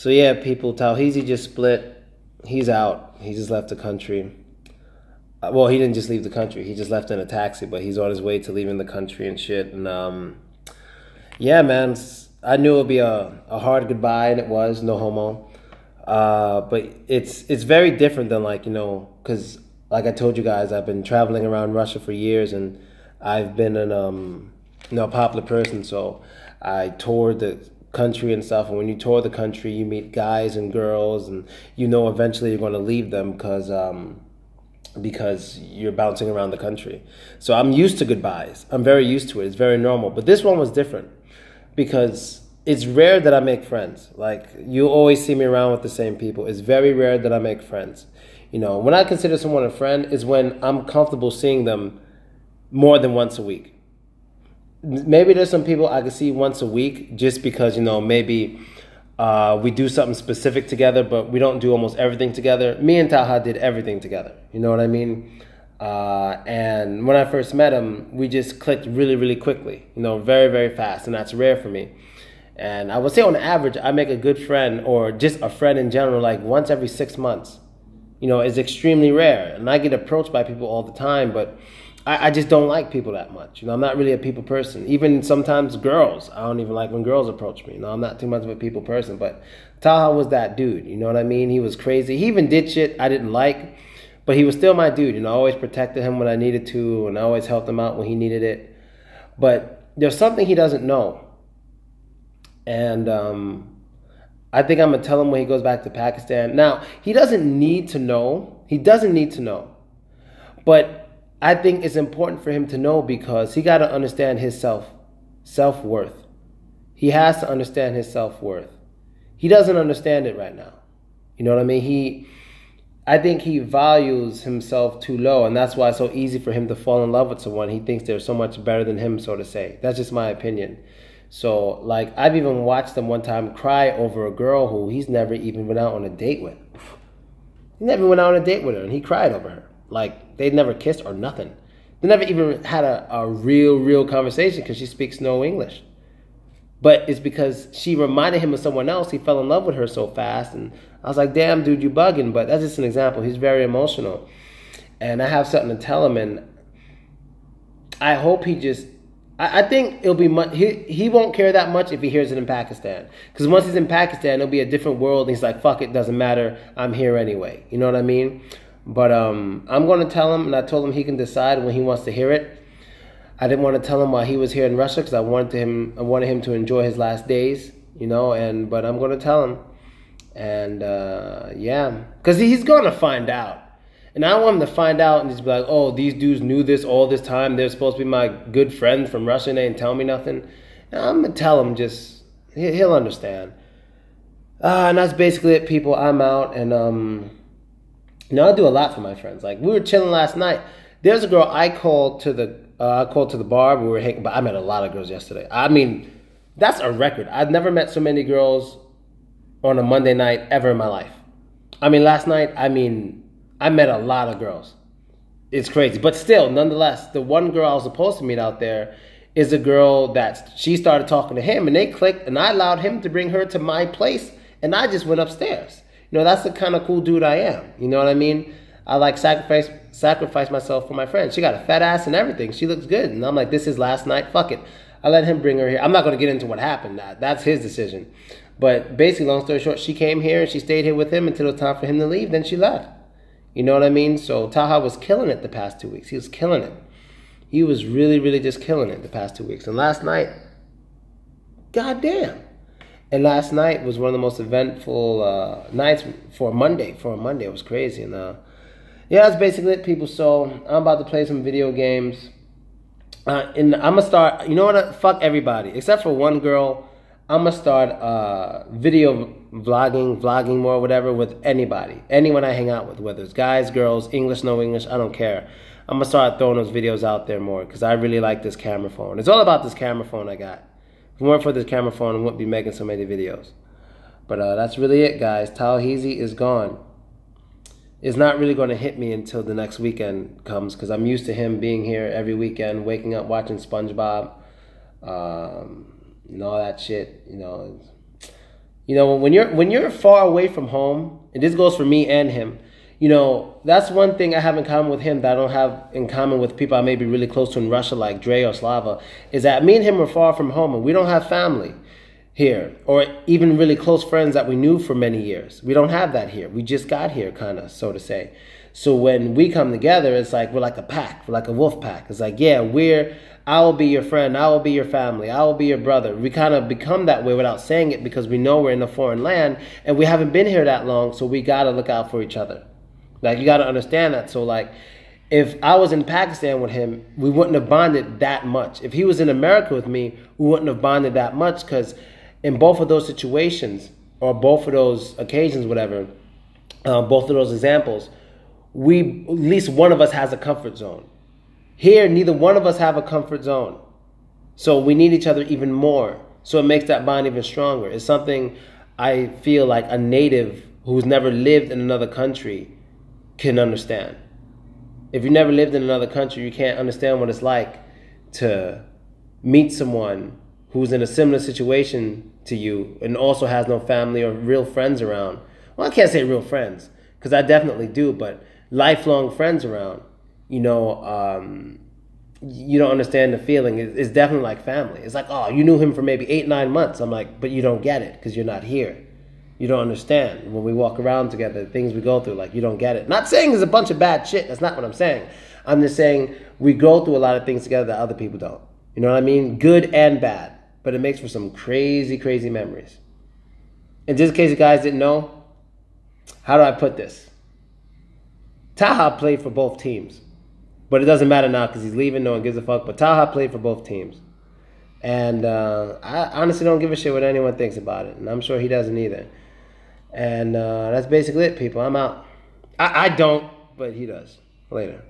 So yeah, people, Talha just split. He's out. He just left the country. Well, he didn't just leave the country. He just left in a taxi, but he's on his way to leaving the country and shit. And yeah, man, I knew it would be a hard goodbye, and it was, no homo. But it's very different than, like, you know, because like I told you guys, I've been traveling around Russia for years, and I've been a popular person, so I toured the country and stuff. And when you tour the country, you meet guys and girls, and you know eventually you're going to leave them because you're bouncing around the country. So I'm used to goodbyes. I'm very used to it. It's very normal. But this one was different because it's rare that I make friends. Like, you always see me around with the same people. It's very rare that I make friends. You know, when I consider someone a friend is when I'm comfortable seeing them more than once a week. Maybe there's some people I could see once a week just because, you know, maybe we do something specific together, but we don't do almost everything together. Me and Taha did everything together. You know what I mean? And when I first met him, we just clicked really, really quickly. You know, very, very fast. And that's rare for me. And I would say on average, I make a good friend, or just a friend in general, like once every 6 months. You know, it's extremely rare. And I get approached by people all the time, but I just don't like people that much. You know, I'm not really a people person. Even sometimes girls, I don't even like when girls approach me. You know, I'm not too much of a people person. But Taha was that dude, you know what I mean? He was crazy. He even did shit I didn't like, but he was still my dude. You know, I always protected him when I needed to, and I always helped him out when he needed it. But there's something he doesn't know. And I think I'm going to tell him when he goes back to Pakistan. Now, he doesn't need to know. He doesn't need to know. But I think it's important for him to know because he got to understand his self-worth. He has to understand his self-worth. He doesn't understand it right now. You know what I mean? I think he values himself too low, and that's why it's so easy for him to fall in love with someone. He thinks they're so much better than him, so to say. That's just my opinion. So, like, I've even watched him one time cry over a girl who he's never even went out on a date with. He never went out on a date with her, and he cried over her. Like, they'd never kissed or nothing. They never even had a real conversation because she speaks no English. But it's because she reminded him of someone else. He fell in love with her so fast. And I was like, damn, dude, you bugging. But that's just an example. He's very emotional. And I have something to tell him. And I hope he just... I think it'll be much... He won't care that much if he hears it in Pakistan. Because once he's in Pakistan, it'll be a different world. And he's like, fuck it, doesn't matter. I'm here anyway. You know what I mean? But I'm going to tell him, and I told him he can decide when he wants to hear it. I didn't want to tell him while he was here in Russia because I wanted him to enjoy his last days, you know. But I'm going to tell him, and yeah, because he's going to find out, and I want him to find out and just be like, oh, these dudes knew this all this time. They're supposed to be my good friends from Russia, and they didn't tell me nothing. And I'm going to tell him, just he'll understand. And that's basically it, people. I'm out, and you know, I do a lot for my friends. Like, we were chilling last night. There's a girl I called to the bar. We were hanging, but I met a lot of girls yesterday. I mean, that's a record. I've never met so many girls on a Monday night ever in my life. I mean, last night, I met a lot of girls. It's crazy. But still, nonetheless, the one girl I was supposed to meet out there is a girl that she started talking to him, and they clicked, and I allowed him to bring her to my place, and I just went upstairs. You know, that's the kind of cool dude I am. You know what I mean? I like sacrifice myself for my friend. She got a fat ass and everything. She looks good. And I'm like, this is last night. Fuck it. I let him bring her here. I'm not going to get into what happened. That's his decision. But basically, long story short, she came here and she stayed here with him until it was time for him to leave. Then she left. You know what I mean? So Taha was killing it the past 2 weeks. He was killing it. He was really, really just killing it the past 2 weeks. And last night, goddamn. And last night was one of the most eventful nights for a Monday. It was crazy. And yeah, that's basically it, people. So I'm about to play some video games. And I'm going to start, you know what? Fuck everybody. Except for one girl. I'm going to start video vlogging more, whatever, with anybody. Anyone I hang out with, whether it's guys, girls, English, no English, I don't care. I'm going to start throwing those videos out there more because I really like this camera phone. It's all about this camera phone I got. If it weren't for this camera phone, I wouldn't be making so many videos. But that's really it, guys. Talha is gone. It's not really going to hit me until the next weekend comes because I'm used to him being here every weekend, waking up, watching SpongeBob, and all that shit. You know, You know, when you're far away from home, and this goes for me and him, you know, that's one thing I have in common with him that I don't have in common with people I may be really close to in Russia, like Dre or Slava, is that me and him are far from home, and we don't have family here, or even really close friends that we knew for many years. We don't have that here. We just got here, kind of, so to say. So when we come together, it's like we're like a pack. We're like a wolf pack. It's like, yeah, I will be your friend. I will be your family. I will be your brother. We kind of become that way without saying it because we know we're in a foreign land and we haven't been here that long, so we got to look out for each other. Like, you got to understand that. So, like, if I was in Pakistan with him, we wouldn't have bonded that much. If he was in America with me, we wouldn't have bonded that much because in both of those situations or both of those occasions, whatever, both of those examples, at least one of us has a comfort zone. Here, neither one of us have a comfort zone. So we need each other even more. So it makes that bond even stronger. It's something I feel like a native who's never lived in another country can understand. If you never lived in another country, you can't understand what it's like to meet someone who's in a similar situation to you and also has no family or real friends around. Well, I can't say real friends because I definitely do, but lifelong friends around, you know, you don't understand the feeling. It's definitely like family. It's like, oh, you knew him for maybe 8-9 months. I'm like, but you don't get it because you're not here. You don't understand. When we walk around together, the things we go through, like, you don't get it. Not saying there's a bunch of bad shit. That's not what I'm saying. I'm just saying we go through a lot of things together that other people don't. You know what I mean? Good and bad. But it makes for some crazy, crazy memories. And just in case you guys didn't know, how do I put this? Taha played for both teams. But it doesn't matter now because he's leaving. No one gives a fuck. But Taha played for both teams. And I honestly don't give a shit what anyone thinks about it. And I'm sure he doesn't either. And that's basically it, people. I'm out. I don't, but he does. Later.